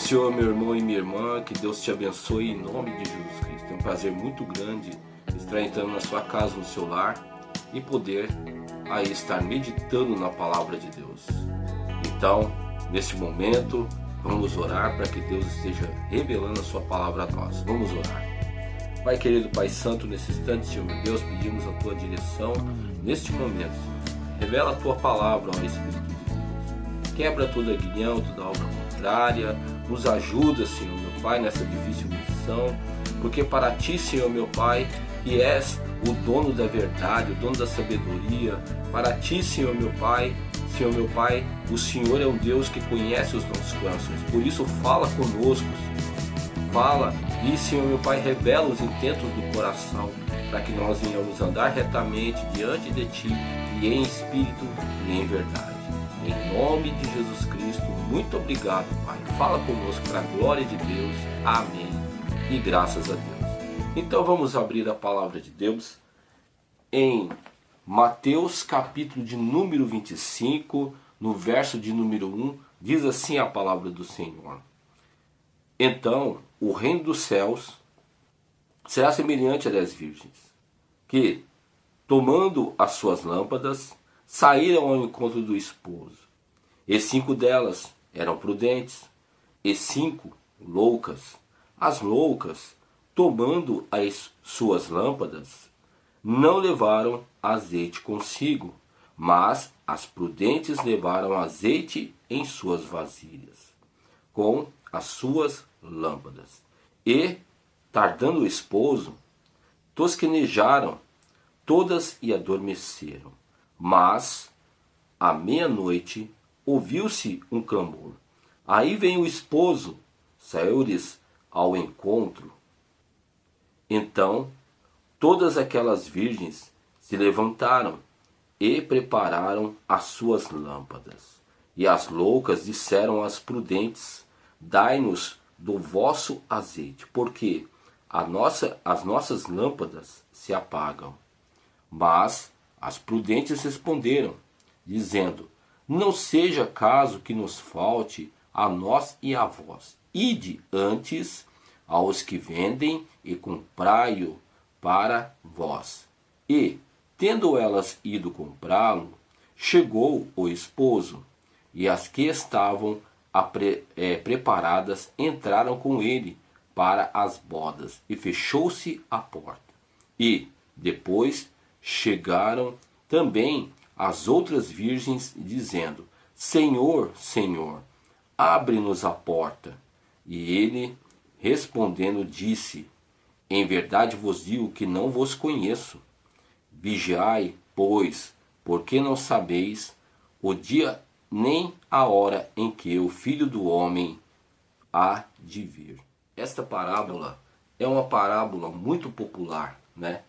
Senhor, meu irmão e minha irmã, que Deus te abençoe em nome de Jesus Cristo. É um prazer muito grande estar entrando na sua casa, no seu lar e poder aí estar meditando na palavra de Deus. Então, neste momento, vamos orar para que Deus esteja revelando a sua palavra a nós. Vamos orar. Pai querido, Pai Santo, nesse instante, Senhor meu Deus, pedimos a tua direção neste momento. Revela a tua palavra, ó Espírito de Deus. Quebra toda aguilhão, toda obra contrária. Nos ajuda, Senhor meu Pai, nessa difícil missão. Porque para ti, Senhor meu Pai, que és o dono da verdade, o dono da sabedoria. Para ti, Senhor meu Pai, o Senhor é um Deus que conhece os nossos corações. Por isso, fala conosco, Senhor. Fala e, Senhor meu Pai, revela os intentos do coração, para que nós venhamos andar retamente diante de Ti, e em espírito e em verdade. Em nome de Jesus Cristo, muito obrigado, Pai. Fala conosco para a glória de Deus. Amém. E graças a Deus. Então vamos abrir a palavra de Deus em Mateus capítulo de número 25, no verso de número 1, diz assim a palavra do Senhor. Então, o reino dos céus será semelhante a 10 virgens, que, tomando as suas lâmpadas, saíram ao encontro do esposo. E 5 delas eram prudentes, e 5 loucas. As loucas, tomando as suas lâmpadas, não levaram azeite consigo, mas as prudentes levaram azeite em suas vasilhas, com as suas lâmpadas. E, tardando o esposo, tosquenejaram todas e adormeceram. Mas, à meia-noite, ouviu-se um clamor. Aí vem o esposo, saiu-lhes ao encontro. Então, todas aquelas virgens se levantaram e prepararam as suas lâmpadas. E as loucas disseram às prudentes: dai-nos do vosso azeite, porque as nossas lâmpadas se apagam. Mas as prudentes responderam, dizendo: não seja caso que nos falte a nós e a vós. Ide antes aos que vendem e comprai-o para vós. E, tendo elas ido comprá-lo, chegou o esposo, e as que estavam preparadas entraram com ele para as bodas, e fechou-se a porta. E, depois, chegaram também as outras virgens, dizendo: Senhor, Senhor, abre-nos a porta. E ele, respondendo, disse: em verdade vos digo que não vos conheço. Vigiai, pois, porque não sabeis o dia nem a hora em que o Filho do Homem há de vir. Esta parábola é uma parábola muito popular,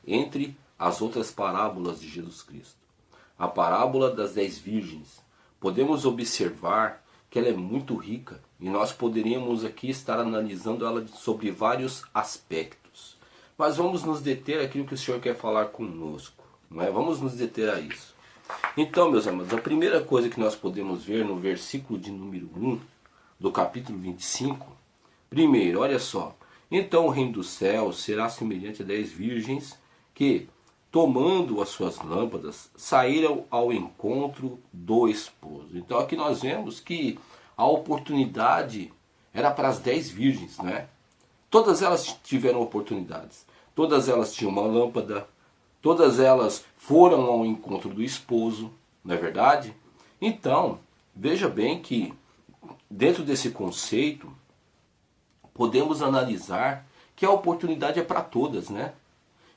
entre as outras parábolas de Jesus Cristo. A parábola das 10 virgens. Podemos observar que ela é muito rica e nós poderíamos aqui estar analisando ela sobre vários aspectos. Mas vamos nos deter àquilo que o Senhor quer falar conosco. Vamos nos deter a isso. Então, meus amados, a primeira coisa que nós podemos ver no versículo de número 1 do capítulo 25, primeiro, olha só. Então o reino dos céus será semelhante a 10 virgens que, tomando as suas lâmpadas, saíram ao encontro do esposo. Então aqui nós vemos que a oportunidade era para as 10 virgens, Todas elas tiveram oportunidades. Todas elas tinham uma lâmpada. Todas elas foram ao encontro do esposo, não é verdade? Então, veja bem que dentro desse conceito, podemos analisar que a oportunidade é para todas,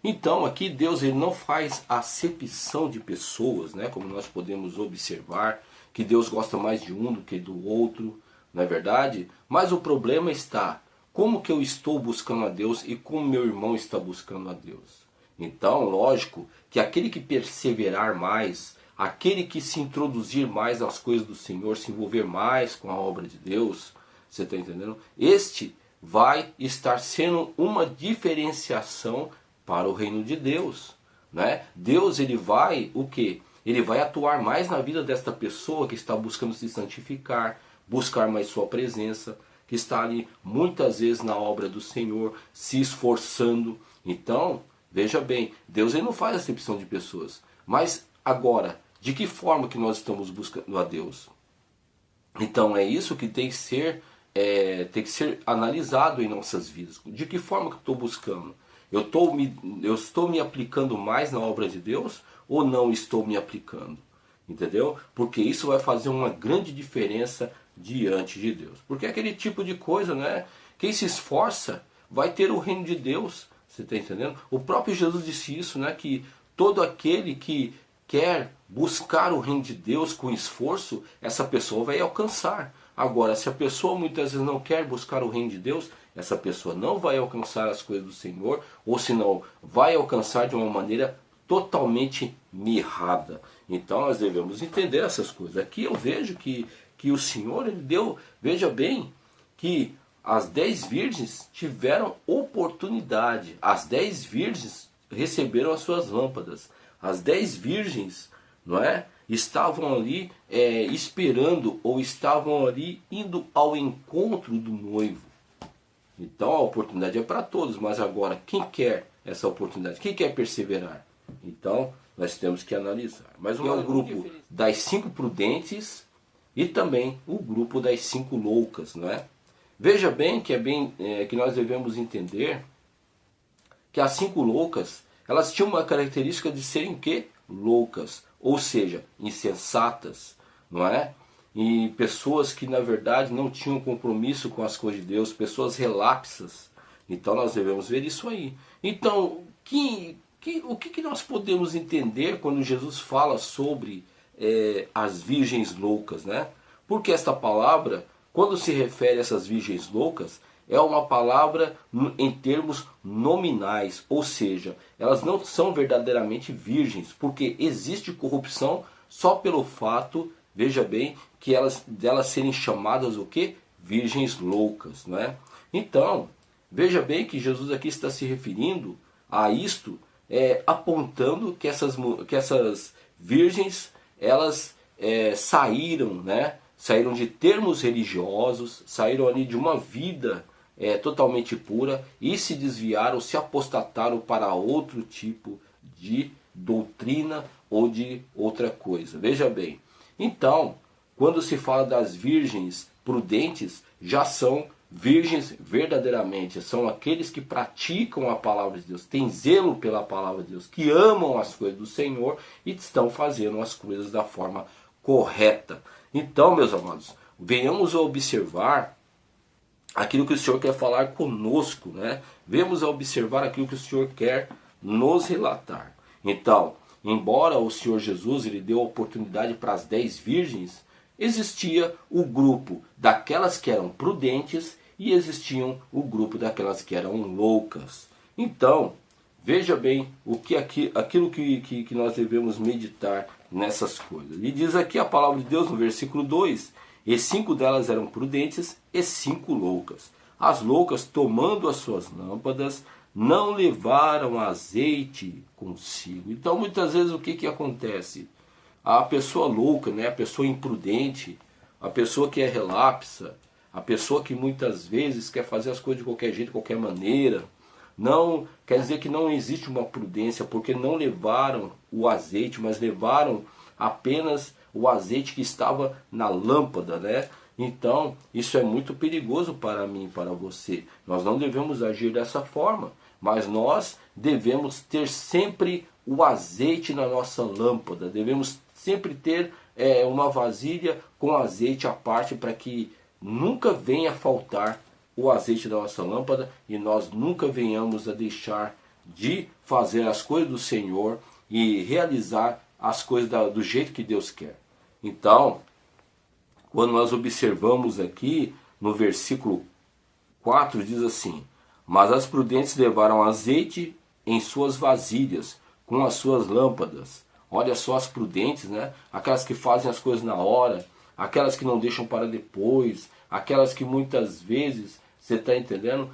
Então, aqui Deus ele não faz acepção de pessoas, como nós podemos observar, que Deus gosta mais de um do que do outro, não é verdade? Mas o problema está, como que eu estou buscando a Deus e como meu irmão está buscando a Deus? Então, lógico que aquele que perseverar mais, aquele que se introduzir mais nas coisas do Senhor, se envolver mais com a obra de Deus, você está entendendo? Este vai estar sendo uma diferenciação para o reino de Deus, Deus ele vai o quê? Ele vai atuar mais na vida desta pessoa que está buscando se santificar, buscar mais sua presença, que está ali muitas vezes na obra do Senhor, se esforçando. Então, veja bem, Deus ele não faz acepção de pessoas. Mas agora, de que forma que nós estamos buscando a Deus? Então é isso que tem que ser analisado em nossas vidas. De que forma que eu estou buscando? Eu estou me aplicando mais na obra de Deus ou não estou me aplicando? Entendeu? Porque isso vai fazer uma grande diferença diante de Deus. Porque é aquele tipo de coisa, né? Quem se esforça vai ter o reino de Deus. Você está entendendo? O próprio Jesus disse isso, né? Que todo aquele que quer buscar o reino de Deus com esforço, essa pessoa vai alcançar. Agora, se a pessoa muitas vezes não quer buscar o reino de Deus, essa pessoa não vai alcançar as coisas do Senhor, ou senão vai alcançar de uma maneira totalmente mirrada. Então nós devemos entender essas coisas. Aqui eu vejo que o Senhor ele deu, veja bem, que as 10 virgens tiveram oportunidade. As 10 virgens receberam as suas lâmpadas. As 10 virgens, não é? Estavam ali esperando ou estavam ali indo ao encontro do noivo. Então a oportunidade é para todos, mas agora quem quer essa oportunidade? Quem quer perseverar? Então nós temos que analisar. Mas é o grupo das 5 prudentes e também o grupo das 5 loucas, não é? Veja bem que nós devemos entender que as 5 loucas, elas tinham uma característica de serem quê? Loucas, ou seja, insensatas, não é? E pessoas que na verdade não tinham compromisso com as coisas de Deus, pessoas relapsas. Então nós devemos ver isso aí. Então, o que nós podemos entender quando Jesus fala sobre as virgens loucas, né? Porque esta palavra, quando se refere a essas virgens loucas, é uma palavra em termos nominais, ou seja, elas não são verdadeiramente virgens, porque existe corrupção só pelo fato, veja bem, que delas serem chamadas o quê? Virgens loucas, não é? Então, veja bem que Jesus aqui está se referindo a isto, apontando que essas virgens, elas saíram, né? Saíram de termos religiosos, saíram ali de uma vida totalmente pura e se desviaram, se apostataram para outro tipo de doutrina ou de outra coisa. Veja bem, então, quando se fala das virgens prudentes, já são virgens verdadeiramente, são aqueles que praticam a palavra de Deus, têm zelo pela palavra de Deus, que amam as coisas do Senhor e estão fazendo as coisas da forma correta. Então, meus amados, venhamos a observar aquilo que o Senhor quer falar conosco, né? Venhamos a observar aquilo que o Senhor quer nos relatar. Então, embora o Senhor Jesus ele deu a oportunidade para as 10 virgens, existia o grupo daquelas que eram prudentes e existiam o grupo daquelas que eram loucas. Então, veja bem aquilo que nós devemos meditar nessas coisas. E diz aqui a palavra de Deus no versículo 2, e 5 delas eram prudentes e 5 loucas. As loucas, tomando as suas lâmpadas, não levaram azeite consigo. Então muitas vezes o que acontece? A pessoa louca, né? A pessoa imprudente, a pessoa que é relapsa, a pessoa que muitas vezes quer fazer as coisas de qualquer jeito, de qualquer maneira, não quer dizer que não existe uma prudência, porque não levaram o azeite, mas levaram apenas o azeite que estava na lâmpada, né? Então, isso é muito perigoso para mim e para você. Nós não devemos agir dessa forma, mas nós devemos ter sempre o azeite na nossa lâmpada. Devemos sempre ter uma vasilha com azeite à parte para que nunca venha faltar o azeite da nossa lâmpada e nós nunca venhamos a deixar de fazer as coisas do Senhor e realizar as coisas do jeito que Deus quer. Então, quando nós observamos aqui no versículo 4, diz assim: mas as prudentes levaram azeite em suas vasilhas, com as suas lâmpadas. Olha só as prudentes, né? Aquelas que fazem as coisas na hora, aquelas que não deixam para depois, aquelas que muitas vezes, você está entendendo,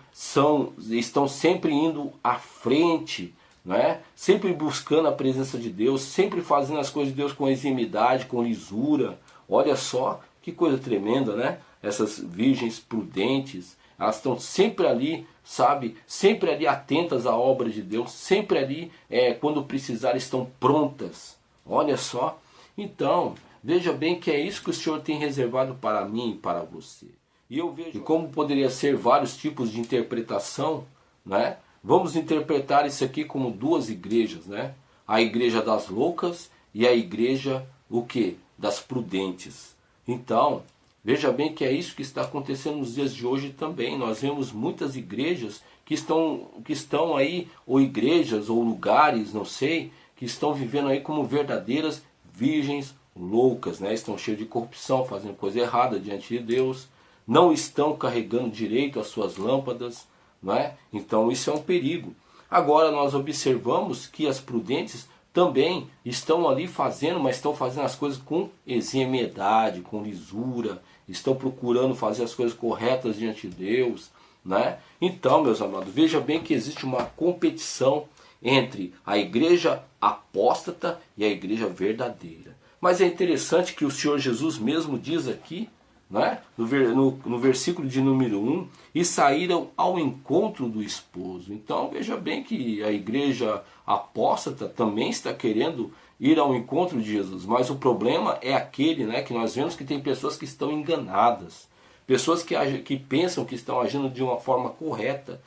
estão sempre indo à frente, não é? Sempre buscando a presença de Deus, sempre fazendo as coisas de Deus com eximidade, com lisura. Olha só que coisa tremenda, né? essas virgens prudentes, elas estão sempre ali, sabe, sempre ali atentas à obra de Deus, sempre ali, quando precisar, estão prontas. Olha só, então, veja bem que é isso que o Senhor tem reservado para mim e para você. E eu vejo como poderia ser vários tipos de interpretação, né? Vamos interpretar isso aqui como duas igrejas, né? A igreja das loucas e a igreja, o quê? Das prudentes. Então, veja bem que é isso que está acontecendo nos dias de hoje também. Nós vemos muitas igrejas que estão aí, ou igrejas, ou lugares, não sei, que estão vivendo aí como verdadeiras virgens loucas, né? Estão cheios de corrupção, fazendo coisa errada diante de Deus, não estão carregando direito as suas lâmpadas, não é? Então isso é um perigo. Agora nós observamos que as prudentes também estão ali fazendo, mas estão fazendo as coisas com eximiedade, com lisura, estão procurando fazer as coisas corretas diante de Deus, né? Então, meus amados, veja bem que existe uma competição entre a igreja apóstata e a igreja verdadeira. Mas é interessante que o Senhor Jesus mesmo diz aqui, né, no versículo de número 1, e saíram ao encontro do esposo. Então veja bem que a igreja apóstata também está querendo ir ao encontro de Jesus, mas o problema é aquele, né, que nós vemos que tem pessoas que estão enganadas, pessoas que pensam que estão agindo de uma forma correta,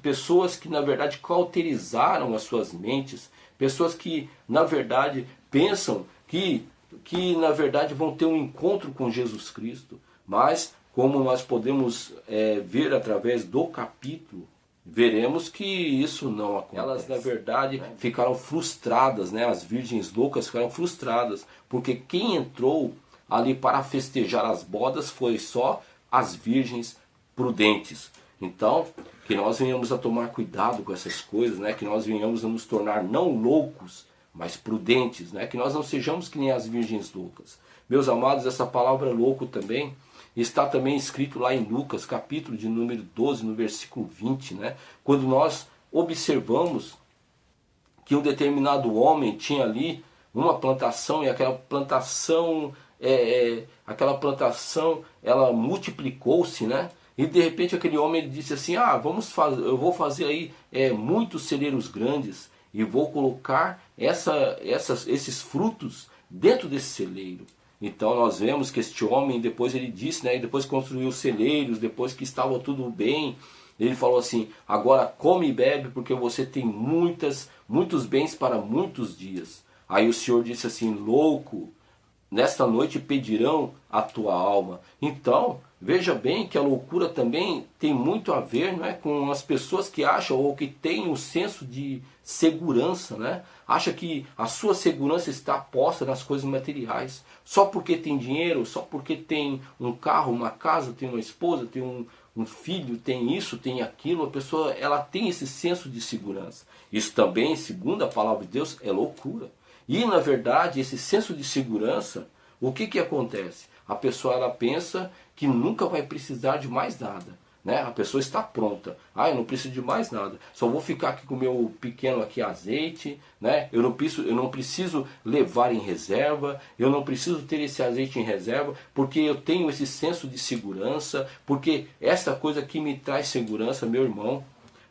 pessoas que na verdade cauterizaram as suas mentes, pessoas que na verdade pensam que na verdade vão ter um encontro com Jesus Cristo, mas como nós podemos ver através do capítulo, veremos que isso não acontece. Elas na verdade ficaram frustradas, né? As virgens loucas ficaram frustradas, porque quem entrou ali para festejar as bodas foi só as virgens prudentes. Então, que nós venhamos a tomar cuidado com essas coisas, né? Que nós venhamos a nos tornar não loucos, mas prudentes, né? Que nós não sejamos que nem as virgens loucas. Meus amados, essa palavra louco também está também escrito lá em Lucas, capítulo de número 12, no versículo 20, né? Quando nós observamos que um determinado homem tinha ali uma plantação e aquela plantação ela multiplicou-se, né? E de repente aquele homem ele disse assim: eu vou fazer aí muitos celeiros grandes e vou colocar esses frutos dentro desse celeiro. Então nós vemos que este homem, depois ele disse, né, depois construiu celeiros, depois que estava tudo bem, ele falou assim: agora come e bebe, porque você tem muitos bens para muitos dias. Aí o Senhor disse assim: louco, nesta noite pedirão a tua alma. Então, veja bem que a loucura também tem muito a ver, né, com as pessoas que acham ou que têm um senso de segurança, né? Acha que a sua segurança está posta nas coisas materiais. Só porque tem dinheiro, só porque tem um carro, uma casa, tem uma esposa, tem um filho, tem isso, tem aquilo, a pessoa ela tem esse senso de segurança. Isso também, segundo a palavra de Deus, é loucura. E na verdade, esse senso de segurança, o que acontece? A pessoa ela pensa que nunca vai precisar de mais nada, né? A pessoa está pronta. Eu não preciso de mais nada. Só vou ficar aqui com o meu pequeno aqui azeite, né? Eu não preciso levar em reserva, eu não preciso ter esse azeite em reserva, porque eu tenho esse senso de segurança, porque essa coisa que me traz segurança, meu irmão.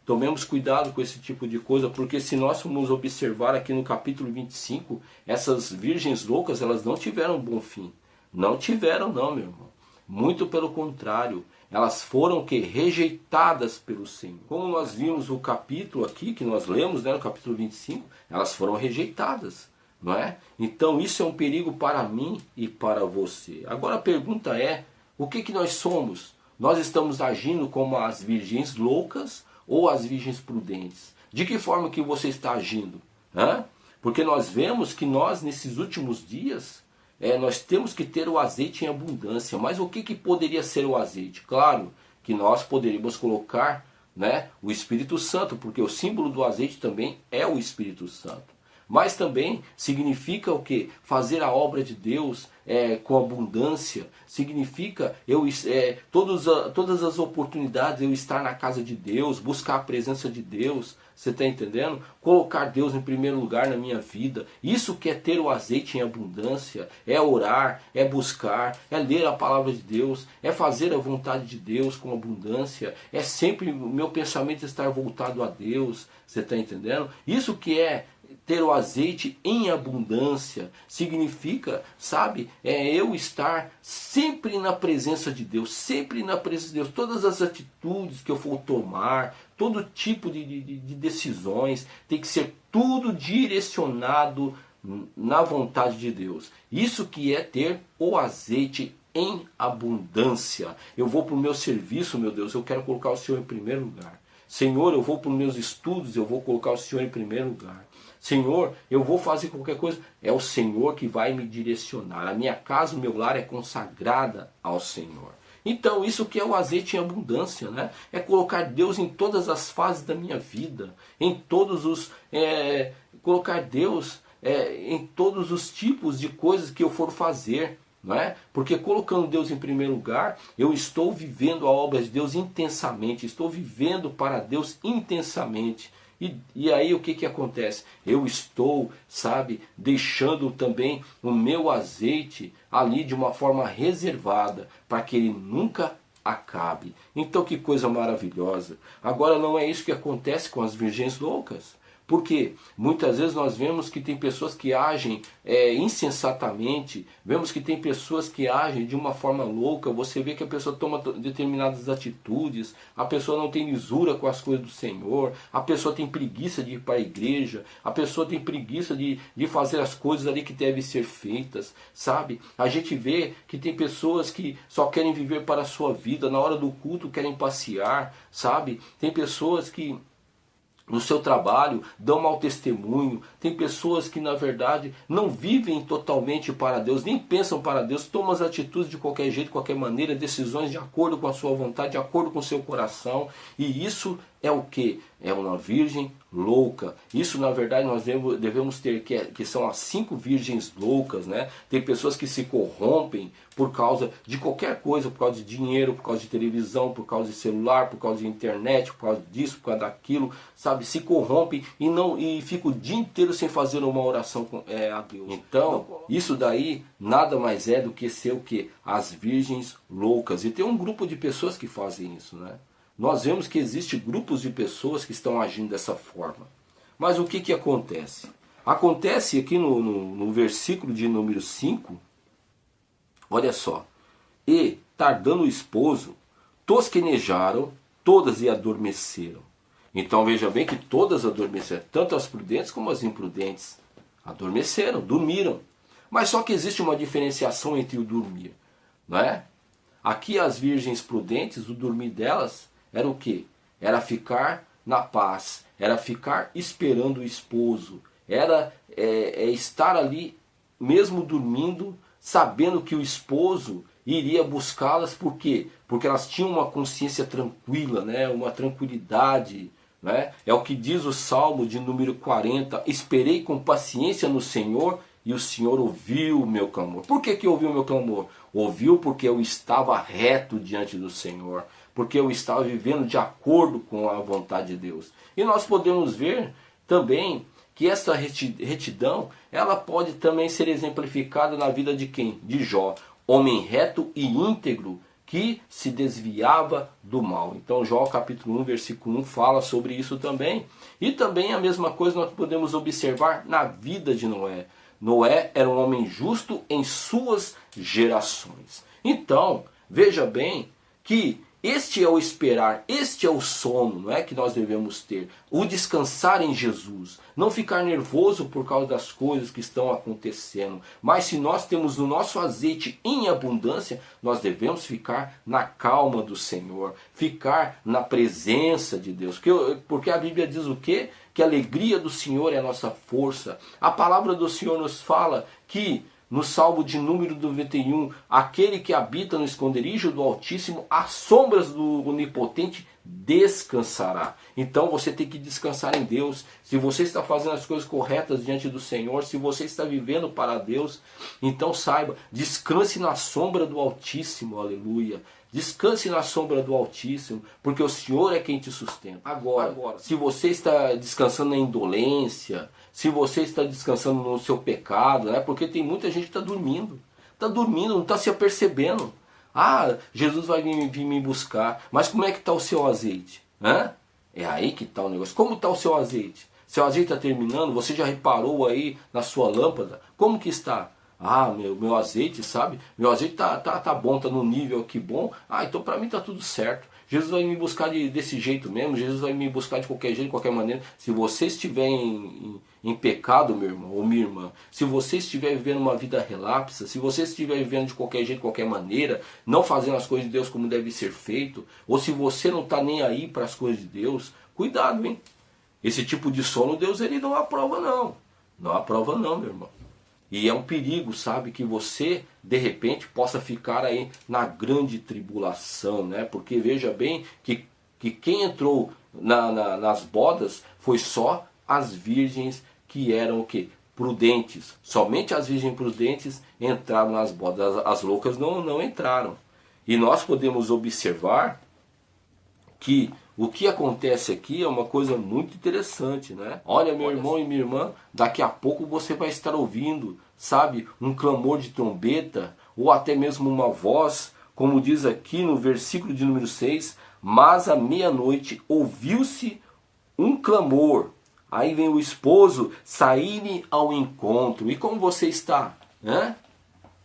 Tomemos cuidado com esse tipo de coisa, porque se nós formos observar aqui no capítulo 25, essas virgens loucas, elas não tiveram um bom fim. Não tiveram não, meu irmão. Muito pelo contrário, elas foram rejeitadas pelo Senhor. Como nós vimos o capítulo aqui, que nós lemos, né, no capítulo 25, elas foram rejeitadas, não é? Então isso é um perigo para mim e para você. Agora a pergunta é, o que nós somos? Nós estamos agindo como as virgens loucas ou as virgens prudentes? De que forma que você está agindo? Porque nós vemos que nós, nesses últimos dias, nós temos que ter o azeite em abundância. Mas o que poderia ser o azeite? Claro que nós poderíamos colocar, né, o Espírito Santo, porque o símbolo do azeite também é o Espírito Santo. Mas também significa o quê? Fazer a obra de Deus com abundância. Significa todas as oportunidades eu estar na casa de Deus, buscar a presença de Deus. Você está entendendo? Colocar Deus em primeiro lugar na minha vida. Isso que é ter o azeite em abundância. É orar, é buscar, é ler a palavra de Deus, é fazer a vontade de Deus com abundância. É sempre o meu pensamento estar voltado a Deus. Você está entendendo? Isso que é ter o azeite em abundância. Significa, sabe, eu estar sempre na presença de Deus. Sempre na presença de Deus. Todas as atitudes que eu for tomar, todo tipo de decisões, tem que ser tudo direcionado na vontade de Deus. Isso que é ter o azeite em abundância. Eu vou para o meu serviço, meu Deus, eu quero colocar o Senhor em primeiro lugar. Senhor, eu vou para os meus estudos, eu vou colocar o Senhor em primeiro lugar. Senhor, eu vou fazer qualquer coisa, é o Senhor que vai me direcionar. A minha casa, o meu lar é consagrada ao Senhor. Então, isso que é o azeite em abundância, né? É colocar Deus em todas as fases da minha vida, em todos os... colocar Deus em todos os tipos de coisas que eu for fazer, não é? Porque colocando Deus em primeiro lugar, eu estou vivendo a obra de Deus intensamente, estou vivendo para Deus intensamente. E aí o que acontece? Eu estou, sabe, deixando também o meu azeite ali de uma forma reservada, para que ele nunca acabe. Então que coisa maravilhosa. Agora não é isso que acontece com as virgens loucas. Porque muitas vezes nós vemos que tem pessoas que agem insensatamente, vemos que tem pessoas que agem de uma forma louca, você vê que a pessoa toma determinadas atitudes, a pessoa não tem lisura com as coisas do Senhor, a pessoa tem preguiça de ir para a igreja, a pessoa tem preguiça de fazer as coisas ali que devem ser feitas, sabe? A gente vê que tem pessoas que só querem viver para a sua vida, na hora do culto querem passear, sabe? Tem pessoas que no seu trabalho dão mau testemunho, tem pessoas que na verdade não vivem totalmente para Deus, nem pensam para Deus, tomam as atitudes de qualquer jeito, de qualquer maneira, decisões de acordo com a sua vontade, de acordo com o seu coração, e isso é o que? É uma virgem louca. Isso na verdade nós devemos ter, que são as 5 virgens loucas, né? Tem pessoas que se corrompem por causa de qualquer coisa, por causa de dinheiro, por causa de televisão, por causa de celular, por causa de internet, por causa disso, por causa daquilo, sabe? Se corrompem e ficam o dia inteiro sem fazer uma oração a Deus. Então, isso daí nada mais é do que ser o que? As virgens loucas. E tem um grupo de pessoas que fazem isso, né? Nós vemos que existem grupos de pessoas que estão agindo dessa forma. Mas o que acontece? Acontece aqui no versículo de número 5, olha só. E, tardando o esposo, tosquenejaram, todas e adormeceram. Então veja bem que todas adormeceram, tanto as prudentes como as imprudentes. Adormeceram, dormiram. Mas só que existe uma diferenciação entre o dormir, não é? Aqui as virgens prudentes, o dormir delas era o quê? Era ficar na paz, era ficar esperando o esposo, era estar ali mesmo dormindo, sabendo que o esposo iria buscá-las. Por quê? Porque elas tinham uma consciência tranquila, né? Uma tranquilidade, né? É o que diz o Salmo de número 40, esperei com paciência no Senhor e o Senhor ouviu o meu clamor. Por que ouviu o meu clamor? Ouviu porque eu estava reto diante do Senhor, porque eu estava vivendo de acordo com a vontade de Deus. E nós podemos ver também que essa retidão, ela pode também ser exemplificada na vida de quem? De Jó, homem reto e íntegro, que se desviava do mal. Então Jó capítulo 1, versículo 1 fala sobre isso também. E também a mesma coisa nós podemos observar na vida de Noé. Noé era um homem justo em suas gerações. Então, veja bem que este é o esperar, este é o sono, não é, que nós devemos ter. O descansar em Jesus. Não ficar nervoso por causa das coisas que estão acontecendo. Mas se nós temos o nosso azeite em abundância, nós devemos ficar na calma do Senhor. Ficar na presença de Deus. Porque a Bíblia diz o quê? Que a alegria do Senhor é a nossa força. A palavra do Senhor nos fala que no Salmo de número 91, aquele que habita no esconderijo do Altíssimo, às sombras do Onipotente descansará. Então você tem que descansar em Deus. Se você está fazendo as coisas corretas diante do Senhor, se você está vivendo para Deus, então saiba, descanse na sombra do Altíssimo, aleluia. Descanse na sombra do Altíssimo, porque o Senhor é quem te sustenta. Agora, se você está descansando na indolência, se você está descansando no seu pecado, né? Porque tem muita gente que está dormindo, não está se apercebendo. Ah, Jesus vai vir me buscar, mas como é que está o seu azeite? Hã? É aí que está o negócio. Como está o seu azeite? Seu azeite está terminando? Você já reparou aí na sua lâmpada? Como que está? Ah, meu azeite, sabe? Meu azeite tá bom, tá no nível aqui bom. Ah, então para mim tá tudo certo. Jesus vai me buscar desse jeito mesmo. Jesus vai me buscar de qualquer jeito, de qualquer maneira. Se você estiver em pecado, meu irmão ou minha irmã, se você estiver vivendo uma vida relapsa, se você estiver vivendo de qualquer jeito, de qualquer maneira, não fazendo as coisas de Deus como deve ser feito, ou se você não está nem aí para as coisas de Deus, cuidado, hein? Esse tipo de sono Deus ele não aprova não. Não aprova não, meu irmão. E é um perigo, sabe, que você, de repente, possa ficar aí na grande tribulação, né? Porque veja bem que quem entrou nas bodas foi só as virgens que eram o quê? Prudentes. Somente as virgens prudentes entraram nas bodas, as loucas não entraram. E nós podemos observar que o que acontece aqui é uma coisa muito interessante, né? Olha, meu irmão e minha irmã, daqui a pouco você vai estar ouvindo, sabe, um clamor de trombeta, ou até mesmo uma voz, como diz aqui no versículo de número 6, mas à meia-noite ouviu-se um clamor. Aí vem o esposo sair ao encontro. E como você está? Né?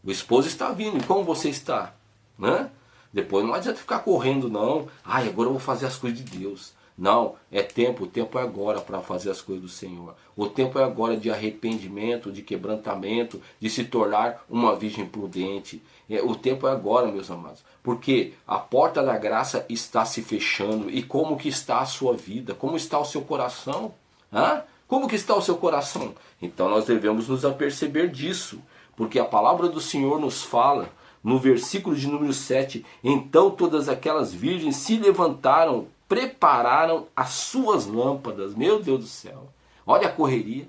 O esposo está vindo, e como você está? Né? Depois não adianta ficar correndo não. Ai, agora eu vou fazer as coisas de Deus. Não, é tempo, o tempo é agora para fazer as coisas do Senhor. O tempo é agora de arrependimento, de quebrantamento, de se tornar uma virgem prudente. O tempo é agora, meus amados. Porque a porta da graça está se fechando. E como que está a sua vida? Como está o seu coração? Hã? Como que está o seu coração? Então nós devemos nos aperceber disso. Porque a palavra do Senhor nos fala no versículo de número 7, então todas aquelas virgens se levantaram, prepararam as suas lâmpadas. Meu Deus do céu, olha a correria,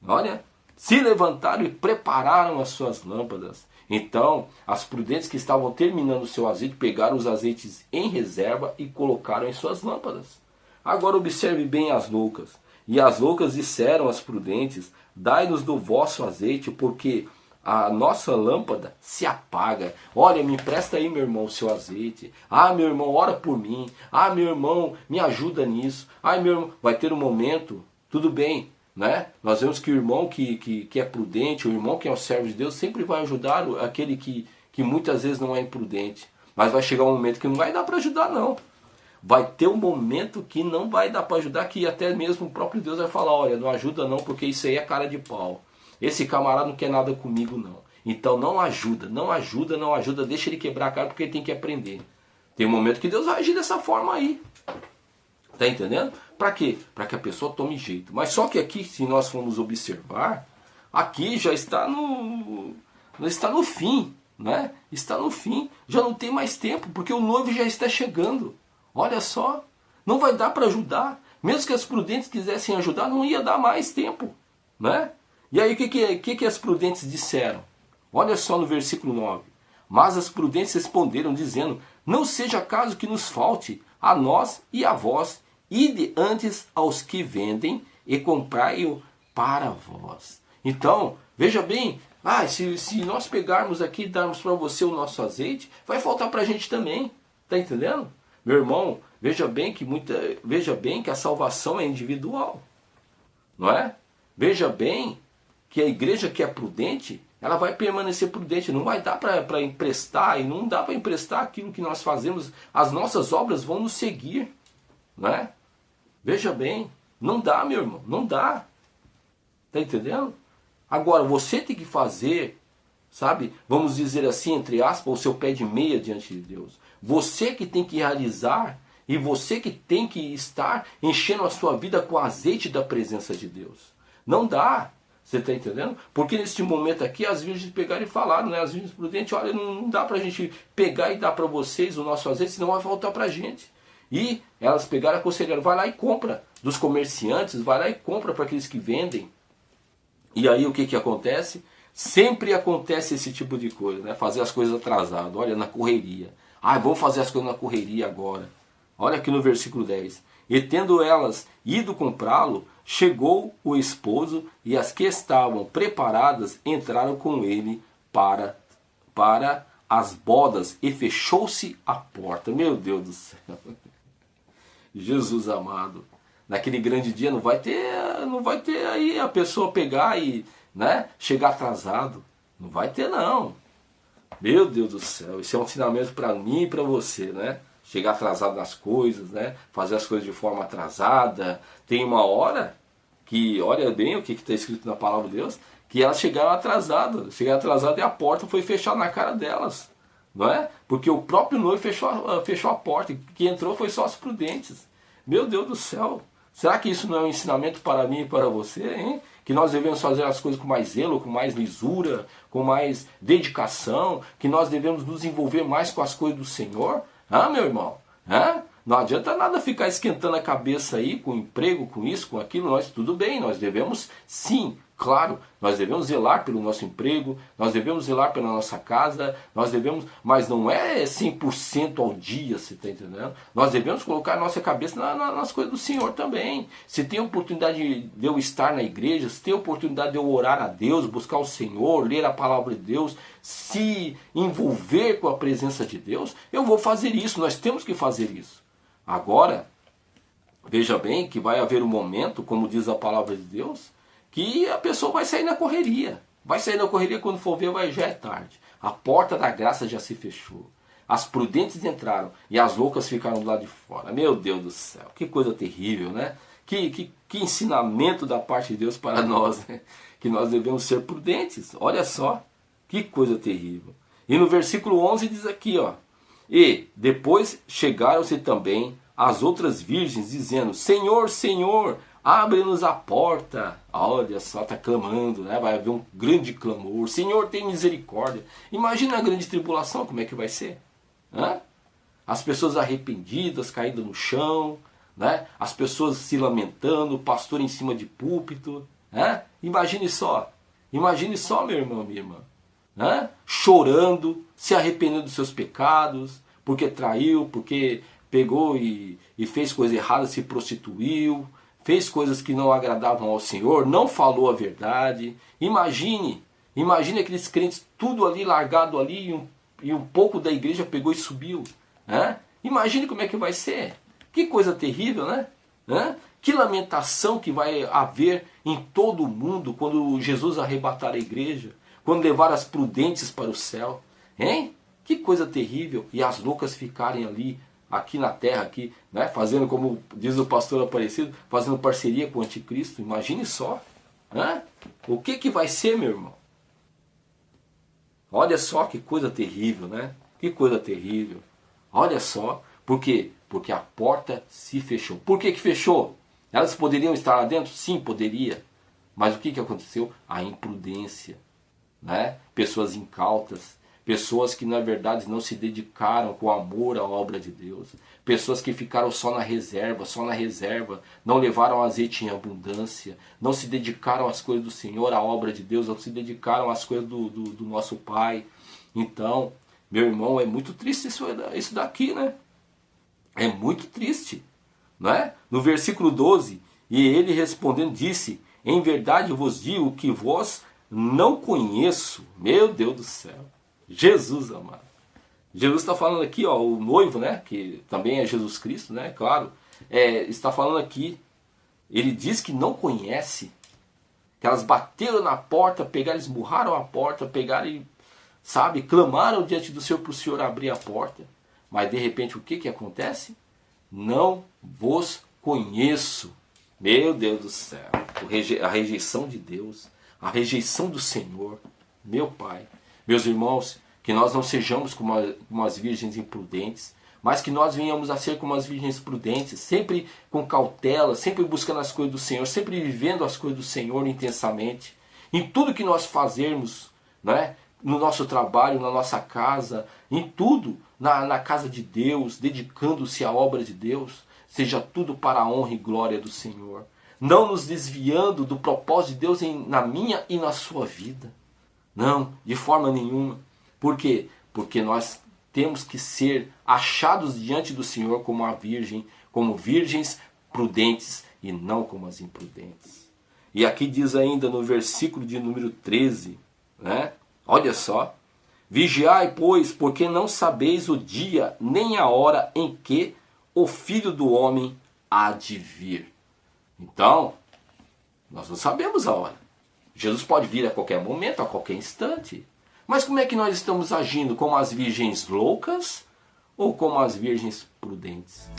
olha, se levantaram e prepararam as suas lâmpadas. Então, as prudentes que estavam terminando o seu azeite, pegaram os azeites em reserva e colocaram em suas lâmpadas. Agora observe bem as loucas. E as loucas disseram às prudentes, dai-nos do vosso azeite, porque a nossa lâmpada se apaga. Olha, me empresta aí, meu irmão, o seu azeite. Ah, meu irmão, ora por mim. Ah, meu irmão, me ajuda nisso. Ah, meu irmão, vai ter um momento, tudo bem, né? Nós vemos que o irmão que é prudente, o irmão que é o servo de Deus, sempre vai ajudar aquele que muitas vezes não é imprudente. Mas vai chegar um momento que não vai dar para ajudar, não. Vai ter um momento que não vai dar para ajudar, que até mesmo o próprio Deus vai falar, olha, não ajuda não, porque isso aí é cara de pau. Esse camarada não quer nada comigo não. Então não ajuda, deixa ele quebrar a cara porque ele tem que aprender. Tem um momento que Deus vai agir dessa forma aí. Tá entendendo? Para quê? Para que a pessoa tome jeito. Mas só que aqui, se nós formos observar, aqui já está no fim, né? Está no fim, já não tem mais tempo, porque o noivo já está chegando. Olha só, não vai dar para ajudar. Mesmo que as prudentes quisessem ajudar, não ia dar mais tempo, né? E aí o que as prudentes disseram? Olha só no versículo 9. Mas as prudentes responderam dizendo, não seja caso que nos falte a nós e a vós, ide antes aos que vendem e comprai-o para vós. Então, veja bem, se nós pegarmos aqui e darmos para você o nosso azeite, vai faltar para a gente também. Está entendendo? Meu irmão, veja bem que a salvação é individual. Não é? Veja bem que a igreja que é prudente, ela vai permanecer prudente, não vai dar para emprestar, e não dá para emprestar aquilo que nós fazemos, as nossas obras vão nos seguir, não é? Veja bem, não dá, meu irmão, não dá, tá entendendo? Agora, você tem que fazer, sabe, vamos dizer assim, entre aspas, o seu pé de meia diante de Deus, você que tem que realizar, e você que tem que estar enchendo a sua vida com o azeite da presença de Deus, não dá. Você está entendendo? Porque neste momento aqui as virgens pegaram e falaram, né? As virgens prudentes, olha, não dá para a gente pegar e dar para vocês o nosso azeite, senão vai faltar para a gente. E elas pegaram e aconselharam, vai lá e compra dos comerciantes, vai lá e compra para aqueles que vendem. E aí o que que acontece? Sempre acontece esse tipo de coisa, né? Fazer as coisas atrasado, olha, na correria. Ah, vou fazer as coisas na correria agora. Olha aqui no versículo 10. E tendo elas ido comprá-lo, chegou o esposo e as que estavam preparadas entraram com ele para as bodas e fechou-se a porta. Meu Deus do céu. Jesus amado. Naquele grande dia não vai ter aí a pessoa pegar e, né, chegar atrasado. Não vai ter não. Meu Deus do céu, isso é um ensinamento para mim e para você, né? Chegar atrasado nas coisas, né? Fazer as coisas de forma atrasada. Tem uma hora que, olha bem o que está escrito na palavra de Deus, que elas chegaram atrasadas. Chegaram atrasadas e a porta foi fechada na cara delas. Não é? Porque o próprio noivo fechou a porta. E quem entrou foi só os prudentes. Meu Deus do céu. Será que isso não é um ensinamento para mim e para você, hein? Que nós devemos fazer as coisas com mais zelo, com mais lisura, com mais dedicação, que nós devemos nos envolver mais com as coisas do Senhor? Ah, meu irmão? Ah? Não adianta nada ficar esquentando a cabeça aí com emprego, com isso, com aquilo. Nós, tudo bem, nós devemos sim, claro, nós devemos zelar pelo nosso emprego, nós devemos zelar pela nossa casa, nós devemos, mas não é 100% ao dia, você está entendendo? Nós devemos colocar a nossa cabeça nas coisas do Senhor também. Se tem oportunidade de eu estar na igreja, se tem oportunidade de eu orar a Deus, buscar o Senhor, ler a palavra de Deus, se envolver com a presença de Deus, eu vou fazer isso, nós temos que fazer isso. Agora, veja bem que vai haver um momento, como diz a palavra de Deus, que a pessoa vai sair na correria. Vai sair na correria, quando for ver, já é tarde. A porta da graça já se fechou. As prudentes entraram e as loucas ficaram do lado de fora. Meu Deus do céu, que coisa terrível, né? Que ensinamento da parte de Deus para nós, né? Que nós devemos ser prudentes. Olha só, que coisa terrível. E no versículo 11 diz aqui, ó. E depois chegaram-se também as outras virgens, dizendo, Senhor, Senhor, abre-nos a porta. Olha só, está clamando, né? Vai haver um grande clamor. Senhor, tem misericórdia. Imagina a grande tribulação, como é que vai ser? Hã? As pessoas arrependidas, caídas no chão, né? As pessoas se lamentando, o pastor em cima de púlpito. Hã? Imagine só, meu irmão, minha irmã. Né? Chorando, se arrependendo dos seus pecados, porque traiu, porque pegou e fez coisa errada, se prostituiu, fez coisas que não agradavam ao Senhor, não falou a verdade. Imagine aqueles crentes tudo ali largado ali e um pouco da igreja pegou e subiu. Né? Imagine como é que vai ser. Que coisa terrível, né? Que lamentação que vai haver em todo o mundo quando Jesus arrebatar a igreja. Quando levar as prudentes para o céu, hein? Que coisa terrível. E as loucas ficarem ali, aqui na terra, aqui, né? Fazendo, como diz o pastor Aparecido, fazendo parceria com o anticristo. Imagine só. Né? O que vai ser, meu irmão? Olha só que coisa terrível, né? Que coisa terrível. Olha só. Por quê? Porque a porta se fechou. Por que fechou? Elas poderiam estar lá dentro? Sim, poderia. Mas o que aconteceu? A imprudência. Né? Pessoas incautas, pessoas que na verdade não se dedicaram com amor à obra de Deus, pessoas que ficaram só na reserva, não levaram azeite em abundância, não se dedicaram às coisas do Senhor, à obra de Deus, não se dedicaram às coisas do nosso Pai. Então, meu irmão, é muito triste isso daqui, né? É muito triste, não é? No versículo 12, e ele respondendo disse, em verdade vos digo que vós não conheço. Meu Deus do céu. Jesus amado. Jesus está falando aqui, ó, o noivo, né, que também é Jesus Cristo, né, claro, está falando aqui, ele diz que não conhece, que elas bateram na porta, pegaram, esmurraram a porta, pegaram e, sabe, clamaram diante do Senhor para o Senhor abrir a porta, mas de repente o que acontece? Não vos conheço. Meu Deus do céu, a rejeição de Deus, a rejeição do Senhor, meu Pai. Meus irmãos, que nós não sejamos como as virgens imprudentes, mas que nós venhamos a ser como as virgens prudentes, sempre com cautela, sempre buscando as coisas do Senhor, sempre vivendo as coisas do Senhor intensamente. Em tudo que nós fazermos, né, no nosso trabalho, na nossa casa, em tudo, na casa de Deus, dedicando-se à obra de Deus, seja tudo para a honra e glória do Senhor. Não nos desviando do propósito de Deus na minha e na sua vida. Não, de forma nenhuma. Por quê? Porque nós temos que ser achados diante do Senhor como a virgem, como virgens prudentes e não como as imprudentes. E aqui diz ainda no versículo de número 13, né? Olha só. Vigiai, pois, porque não sabeis o dia nem a hora em que o Filho do Homem há de vir. Então, nós não sabemos a hora. Jesus pode vir a qualquer momento, a qualquer instante. Mas como é que nós estamos agindo? Como as virgens loucas ou como as virgens prudentes?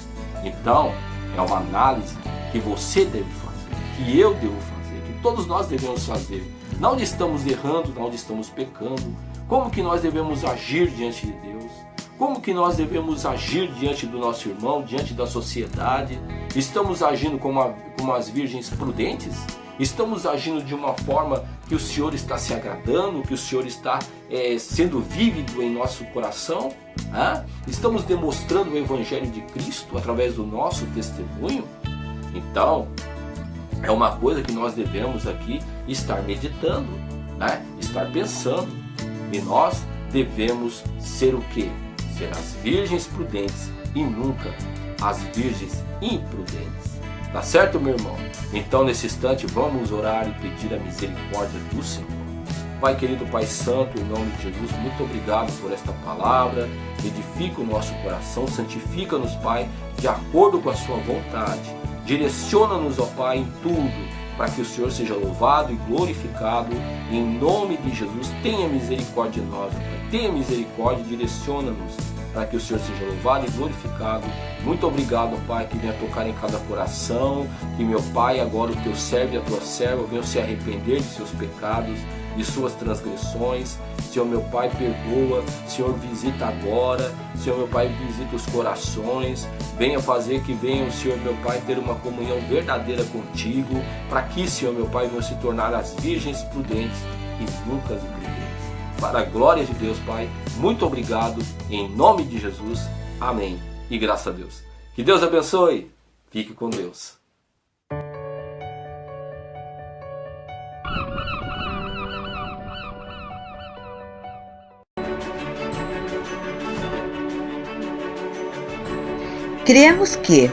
Então, é uma análise que você deve fazer, que eu devo fazer, que todos nós devemos fazer. Não onde estamos errando, não onde estamos pecando. Como que nós devemos agir diante de Deus? Como que nós devemos agir diante do nosso irmão, diante da sociedade? Estamos agindo como as virgens prudentes? Estamos agindo de uma forma que o Senhor está se agradando, que o Senhor está sendo vívido em nosso coração? Estamos demonstrando o Evangelho de Cristo através do nosso testemunho? Então, é uma coisa que nós devemos aqui estar meditando, né? Estar pensando. E nós devemos ser o quê? Ser as virgens prudentes e nunca as virgens imprudentes. Tá certo, meu irmão? Então, nesse instante, vamos orar e pedir a misericórdia do Senhor. Pai querido, Pai Santo, em nome de Jesus, muito obrigado por esta palavra. Edifica o nosso coração, santifica-nos, Pai, de acordo com a sua vontade. Direciona-nos, ó Pai, em tudo, para que o Senhor seja louvado e glorificado. Em nome de Jesus, tenha misericórdia de nós, Pai. Tenha misericórdia, direciona-nos para que o Senhor seja louvado e glorificado. Muito obrigado, Pai, que venha tocar em cada coração, que meu Pai, agora o teu servo e a tua serva venham se arrepender de seus pecados, de suas transgressões. Senhor, meu Pai, perdoa. Senhor, visita agora. Senhor, meu Pai, visita os corações. Venha fazer que venham, Senhor, meu Pai, ter uma comunhão verdadeira contigo, para que, Senhor, meu Pai, venham se tornar as virgens prudentes e nunca as imprudentes. Para a glória de Deus, Pai, muito obrigado. Em nome de Jesus. Amém. E graças a Deus. Que Deus abençoe. Fique com Deus. Cremos que,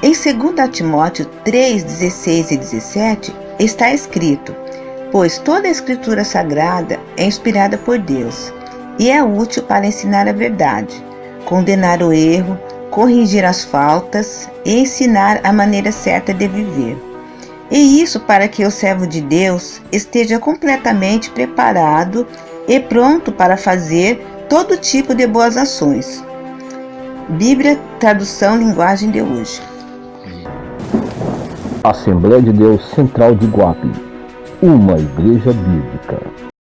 em 2 Timóteo 3, 16 e 17, está escrito: pois toda a Escritura Sagrada é inspirada por Deus e é útil para ensinar a verdade, condenar o erro, corrigir as faltas e ensinar a maneira certa de viver. E isso para que o servo de Deus esteja completamente preparado e pronto para fazer todo tipo de boas ações. Bíblia, tradução linguagem de hoje. Assembleia de Deus Central de Iguape, uma igreja bíblica.